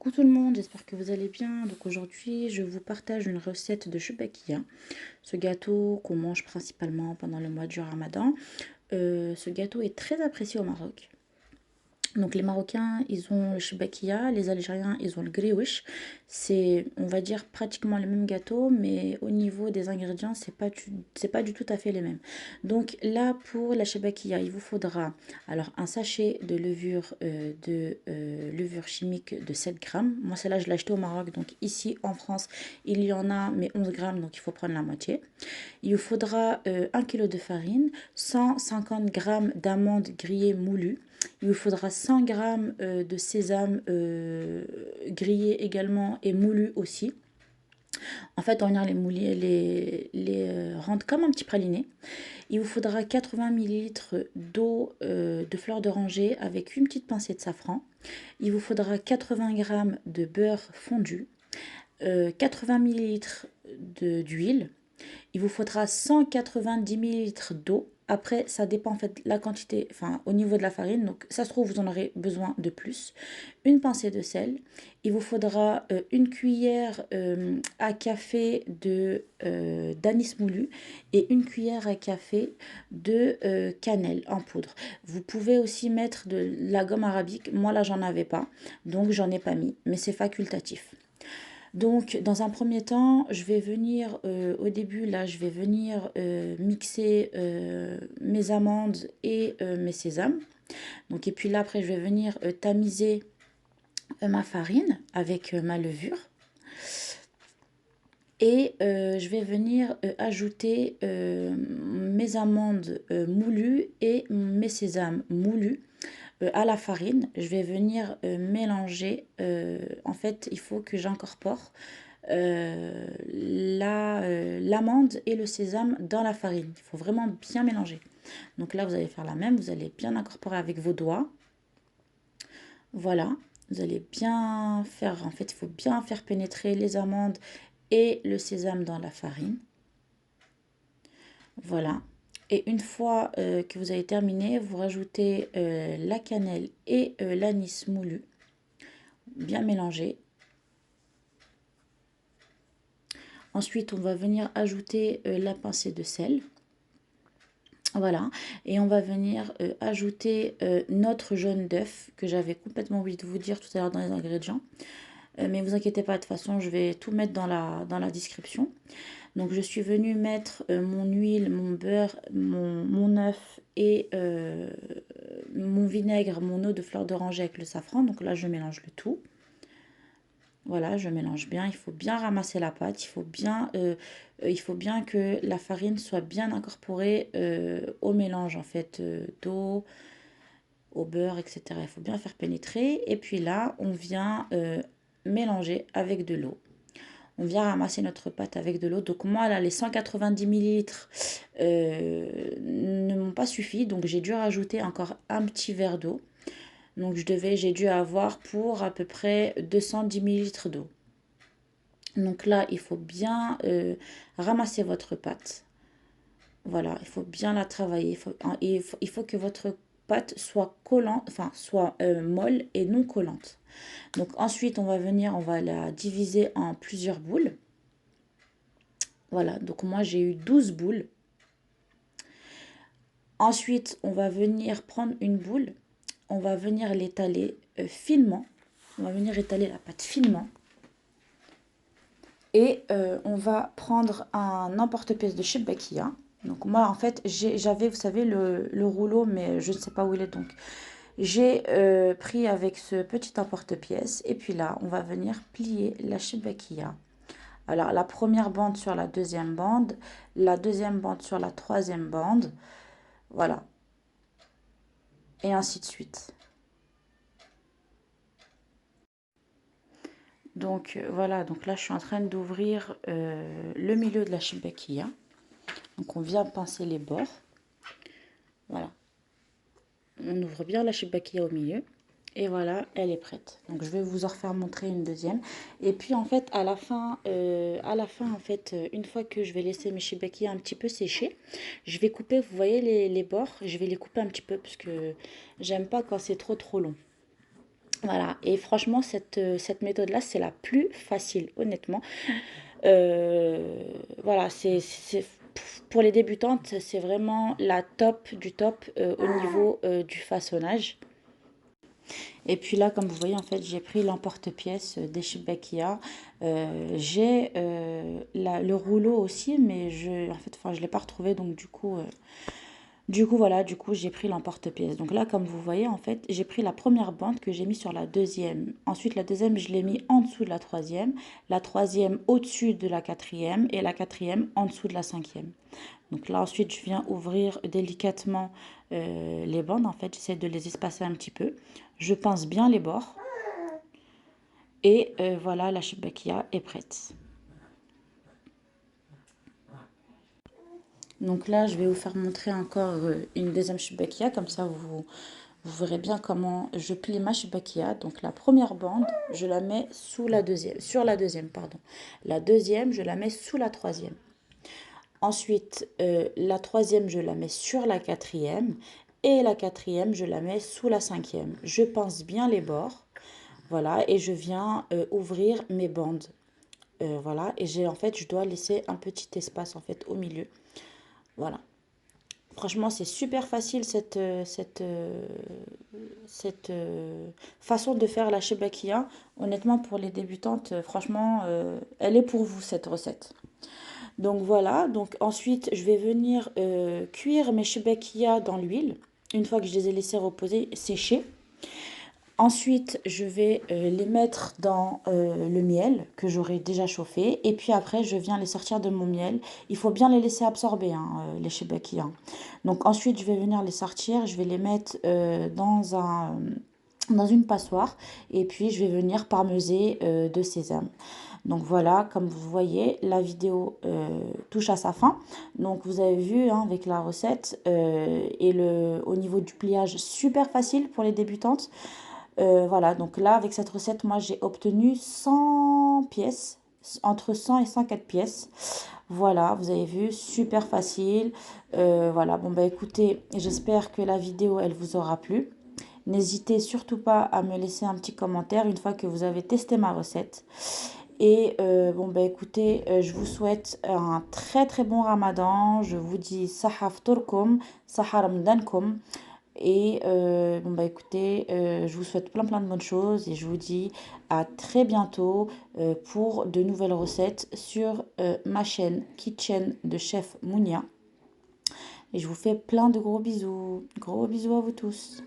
Coucou tout le monde, j'espère que vous allez bien. Donc aujourd'hui, je vous partage une recette de choubakia, ce gâteau qu'on mange principalement pendant le mois du Ramadan. Ce gâteau est très apprécié au Maroc. Donc les Marocains, ils ont le choubakia, les Algériens, ils ont le grioche. C'est, on va dire, pratiquement le même gâteau, mais au niveau des ingrédients, c'est pas du tout à fait les mêmes. Donc là, pour la choubakia, il vous faudra alors un sachet de levure chimique de 7 grammes. Moi, celle-là, je l'ai acheté au Maroc. Donc ici, en France, il y en a, mais 11 grammes, donc il faut prendre la moitié. Il vous faudra 1 kg de farine, 150 grammes d'amandes grillées moulues. Il vous faudra 100 grammes de sésame grillé également et moulu aussi. En fait, on vient les rendre comme un petit praliné. Il vous faudra 80 millilitres d'eau de fleur d'oranger avec une petite pincée de safran. Il vous faudra 80 grammes de beurre fondu, 80 millilitres d'huile. Il vous faudra 190 millilitres d'eau. Après, ça dépend en fait la quantité, enfin au niveau de la farine. Donc ça se trouve, vous en aurez besoin de plus. Une pincée de sel. Il vous faudra une cuillère à café d'anis moulu et une cuillère à café de cannelle en poudre. Vous pouvez aussi mettre de la gomme arabique. Moi là, j'en avais pas, donc j'en ai pas mis, mais c'est facultatif. Donc, dans un premier temps, je vais venir, au début, là, je vais venir mixer mes amandes et mes sésames. Donc, et puis là, après, je vais venir tamiser ma farine avec ma levure. Et je vais venir ajouter mes amandes moulues et mes sésames moulus à la farine. Je vais venir mélanger. En fait, il faut que j'incorpore l'amande et le sésame dans la farine. Il faut vraiment bien mélanger. Donc là, vous allez faire la même. Vous allez bien incorporer avec vos doigts. Voilà. Vous allez bien faire, en fait, il faut bien faire pénétrer les amandes et le sésame dans la farine. Voilà. Et une fois que vous avez terminé, vous rajoutez la cannelle et l'anis moulu. Bien mélanger. Ensuite, on va venir ajouter la pincée de sel. Voilà. Et on va venir ajouter notre jaune d'œuf que j'avais complètement oublié de vous dire tout à l'heure dans les ingrédients. Mais vous inquiétez pas, de toute façon, je vais tout mettre dans la description. Donc, je suis venue mettre mon huile, mon beurre, mon œuf et mon vinaigre, mon eau de fleur d'oranger avec le safran. Donc là, je mélange le tout. Voilà, je mélange bien. Il faut bien ramasser la pâte. Il faut bien que la farine soit bien incorporée au mélange en fait d'eau, au beurre, etc. Il faut bien faire pénétrer. Et puis là, on vient mélanger avec de l'eau. On vient ramasser notre pâte avec de l'eau. Donc moi, là, les 190 millilitres ne m'ont pas suffi. Donc j'ai dû rajouter encore un petit verre d'eau. Donc j'ai dû avoir pour à peu près 210 millilitres d'eau. Donc là, il faut bien ramasser votre pâte. Voilà, il faut bien la travailler. Il faut que votre pâte soit collante, enfin soit molle et non collante. Donc ensuite, on va la diviser en plusieurs boules. Voilà, donc moi j'ai eu 12 boules. Ensuite, on va venir prendre une boule. On va venir l'étaler finement. On va venir étaler la pâte finement. Et on va prendre un emporte-pièce de chez Bakia. Donc moi, en fait, j'avais, vous savez, le rouleau, mais je ne sais pas où il est. Donc j'ai pris avec ce petit emporte-pièce. Et puis là, on va venir plier la Shibakia. Alors, la première bande sur la deuxième bande, la deuxième bande sur la troisième bande. Voilà. Et ainsi de suite. Donc voilà, donc là je suis en train d'ouvrir le milieu de la Shibakia. Donc on vient pincer les bords. Voilà. On ouvre bien la Shibakia au milieu. Et voilà, elle est prête. Donc je vais vous en refaire montrer une deuxième. Et puis en fait, à la fin en fait, une fois que je vais laisser mes Shibakia un petit peu sécher, je vais couper, vous voyez les bords, je vais les couper un petit peu parce que j'aime pas quand c'est trop long. Voilà, et franchement, cette méthode-là, c'est la plus facile, honnêtement. Voilà, pour les débutantes, c'est vraiment la top du top au niveau du façonnage. Et puis là, comme vous voyez, en fait, j'ai pris l'emporte-pièce des Shibakia. J'ai le rouleau aussi, mais en fait, enfin, je ne l'ai pas retrouvé, donc voilà, du coup, j'ai pris l'emporte-pièce. Donc là, comme vous voyez, en fait, j'ai pris la première bande que j'ai mis sur la deuxième. Ensuite, la deuxième, je l'ai mis en dessous de la troisième au-dessus de la quatrième et la quatrième en dessous de la cinquième. Donc là, ensuite, je viens ouvrir délicatement les bandes. En fait, j'essaie de les espacer un petit peu. Je pince bien les bords. Et voilà, la shibakia est prête. Donc là, je vais vous faire montrer encore une deuxième shibakia. Comme ça, vous verrez bien comment je plie ma shibakia. Donc la première bande, je la mets sous la deuxième, sur la deuxième, pardon. La deuxième, je la mets sous la troisième. Ensuite, la troisième, je la mets sur la quatrième. Et la quatrième, je la mets sous la cinquième. Je pince bien les bords. Voilà, et je viens ouvrir mes bandes. Voilà, et en fait, je dois laisser un petit espace en fait au milieu. Voilà. Franchement, c'est super facile cette façon de faire la shebakia. Honnêtement, pour les débutantes, franchement, elle est pour vous cette recette. Donc voilà, donc ensuite je vais venir cuire mes shebakia dans l'huile. Une fois que je les ai laissés reposer, sécher. Ensuite, je vais les mettre dans le miel que j'aurai déjà chauffé. Et puis après, je viens les sortir de mon miel. Il faut bien les laisser absorber, hein, les shebaki, hein. Donc ensuite, je vais venir les sortir. Je vais les mettre dans une passoire. Et puis, je vais venir parmeser de sésame. Donc voilà, comme vous voyez, la vidéo touche à sa fin. Donc vous avez vu hein, avec la recette au niveau du pliage, super facile pour les débutantes. Voilà, donc là, avec cette recette, moi, j'ai obtenu 100 pièces, entre 100 et 104 pièces. Voilà, vous avez vu, super facile. Voilà, bon, bah écoutez, j'espère que la vidéo, elle vous aura plu. N'hésitez surtout pas à me laisser un petit commentaire une fois que vous avez testé ma recette. Et bon, bah écoutez, je vous souhaite un très très bon ramadan. Je vous dis Sahaf Turkum, Sahar Ramadankum. Et bon bah écoutez, je vous souhaite plein plein de bonnes choses et je vous dis à très bientôt pour de nouvelles recettes sur ma chaîne Kitchen de Chef Mounia. Et je vous fais plein de gros bisous. Gros bisous à vous tous.